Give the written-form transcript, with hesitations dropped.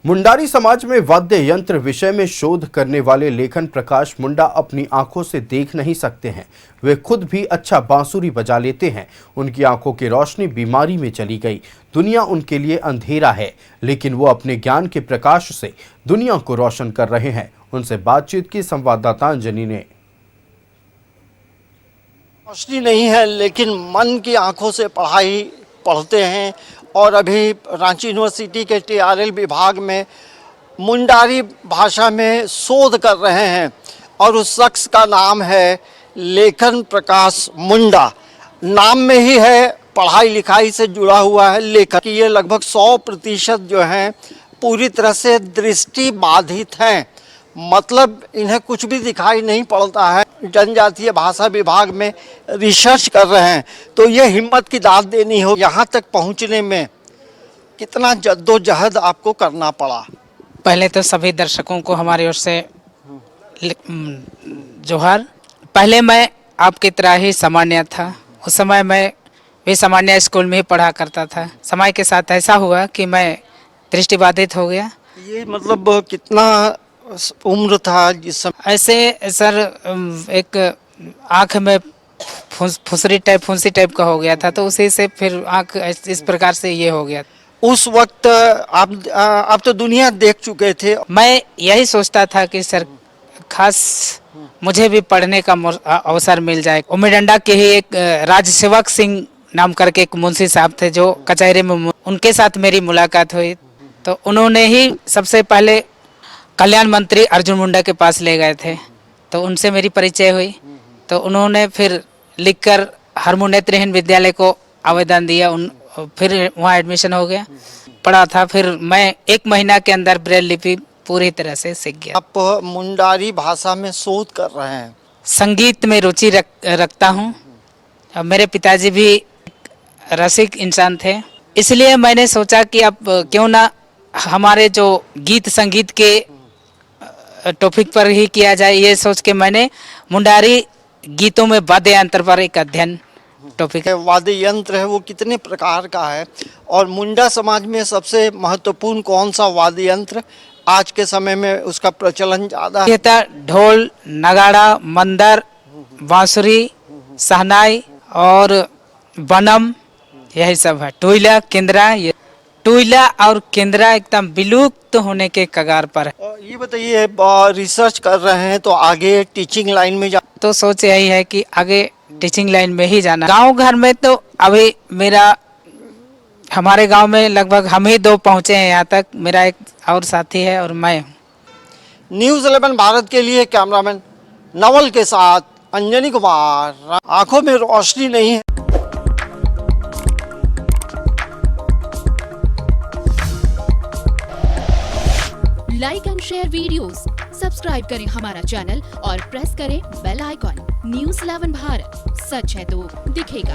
मुंडारी समाज में वाद्य यंत्र विषय में शोध करने वाले लेखन प्रकाश मुंडा अपनी आंखों से देख नहीं सकते हैं। वे खुद भी अच्छा बांसुरी बजा लेते हैं। उनकी आंखों की रोशनी बीमारी में चली गई। दुनिया उनके लिए अंधेरा है, लेकिन वो अपने ज्ञान के प्रकाश से दुनिया को रोशन कर रहे हैं। उनसे बातचीत की संवाददाता अंजनी ने। रोशनी नहीं है, लेकिन मन की आंखों से पढ़ाई पढ़ते हैं और अभी रांची यूनिवर्सिटी के टीआरएल विभाग में मुंडारी भाषा में शोध कर रहे हैं और उस शख्स का नाम है लेखन प्रकाश मुंडा। नाम में ही है, पढ़ाई लिखाई से जुड़ा हुआ है लेखन की। ये लगभग 100% जो हैं पूरी तरह से दृष्टि बाधित हैं, मतलब इन्हें कुछ भी दिखाई नहीं पड़ता है। जनजातीय भाषा विभाग में रिसर्च कर रहे हैं, तो ये हिम्मत की दाद देनी हो। यहाँ तक पहुँचने में कितना जद्दोजहद आपको करना पड़ा? पहले तो सभी दर्शकों को हमारी ओर से जोहार। पहले मैं आपकी तरह ही सामान्य था। उस समय मैं भी सामान्य स्कूल में ही पढ़ा करता था। समय के साथ ऐसा हुआ कि मैं दृष्टिबाधित हो गया। ये मतलब कितना उम्र था जिस समय? ऐसे सर एक आँख में फुंसी टाइप का हो गया था, तो उसी से फिर आँख इस प्रकार से ये हो गया। उस वक्त आप तो दुनिया देख चुके थे। मैं यही सोचता था कि सर खास मुझे भी पढ़ने का अवसर मिल जाए। उम्मीडंडा के ही एक राजसेवक सिंह नाम करके एक मुंशी साहब थे जो कचहरी में, उनके साथ मेरी मुलाकात हुई। तो उन्होंने ही सबसे पहले कल्याण मंत्री अर्जुन मुंडा के पास ले गए थे, तो उनसे मेरी परिचय हुई। तो उन्होंने फिर लिखकर हरमू नेत्रहीन विद्यालय को आवेदन दिया। फिर वहाँ एडमिशन हो गया, पढ़ा था। फिर मैं 1 महीना के अंदर ब्रेल लिपि पूरी तरह से सीख गया। आप मुंडारी भाषा में शोध कर रहे हैं। संगीत में रुचि रखता हूँ। मेरे पिताजी भी रसिक इंसान थे, इसलिए मैंने सोचा कि अब क्यों ना हमारे जो गीत संगीत के टॉपिक पर ही किया जाए। ये सोच के मैंने मुंडारी गीतों में वाद्य यंत्र पर एक अध्ययन टॉपिक है। वाद्य यंत्र है वो कितने प्रकार का है, और मुंडा समाज में सबसे महत्वपूर्ण कौन सा वाद्य यंत्र आज के समय में उसका प्रचलन ज़्यादा है? ढोल, नगाड़ा, मंदर, बांसुरी, शहनाई और बनम, यही सब है। टुइला, केंद्रा। टुइला और केंद्रा एकदम विलुप्त होने के कगार पर है। ये बताइए, रिसर्च कर रहे हैं तो आगे टीचिंग लाइन में तो सोच यही है कि आगे टीचिंग लाइन में ही जाना। गांव घर में तो अभी हमारे गांव में लगभग हम ही 2 पहुंचे हैं यहाँ तक। मेरा एक और साथी है और मैं हूँ। न्यूज़ 11 भारत के लिए कैमरामैन नवल के साथ अंजनी कुमार। आंखों में रोशनी नहीं है। Like and share videos, subscribe करें हमारा चैनल और प्रेस करें बेल आइकॉन। न्यूज़ 11 भारत, सच है तो दिखेगा।